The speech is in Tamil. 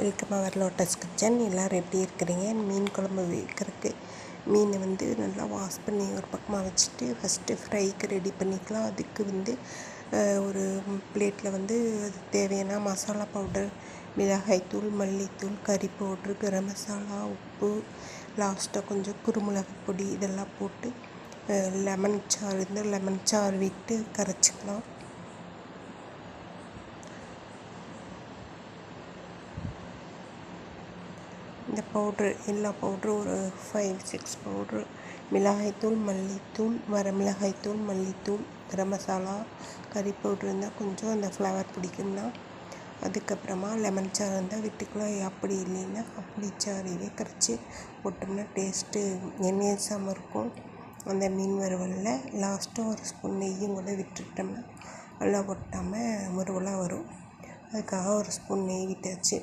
வெல்கம் அவர் லோட்டஸ் கிச்சன். எல்லோரும் எப்படி இருக்கிறீங்க? மீன் குழம்பு வைக்கிறதுக்கு மீனை நல்லா வாஷ் பண்ணி ஒரு பக்கமாக வச்சுட்டு ஃபஸ்ட்டு ஃப்ரைக்கு ரெடி பண்ணிக்கலாம். அதுக்கு ஒரு பிளேட்டில் அது தேவையான மசாலா பவுடர், மிளகாய்த்தூள், மல்லித்தூள், கறி பவுட்ரு, கரம் மசாலா, உப்பு, லாஸ்ட்டாக கொஞ்சம் குருமிளகு பொடி இதெல்லாம் போட்டு லெமன் சாறு விட்டு கரைச்சிக்கலாம். இந்த பவுட்ரு எல்லா பவுட்ரும் ஒரு 5-6 பவுட்ரு, மிளகாய்த்தூள், மல்லித்தூள், வரமிளகாய்த்தூள், மல்லித்தூள், கரம் மசாலா, கறி பவுட்ரு இருந்தால் கொஞ்சம் அந்த ஃப்ளவர் பிடிக்கும்னா அதுக்கப்புறமா லெமன் சாறு இருந்தால் விட்டுக்கலாம். அப்படி இல்லைன்னா அப்படி சாறையே கரைச்சி போட்டோம்னா டேஸ்ட்டு எண்ணெயசாமல் இருக்கும். அந்த மீன் வறுவலில் லாஸ்ட்டாக ஒரு ஸ்பூன் நெய்யும் கூட விட்டுட்டோம்னா நல்லா ஒட்டாமல் முறுவலாக வரும். அதுக்காக ஒரு ஸ்பூன் நெய் விட்டாச்சு.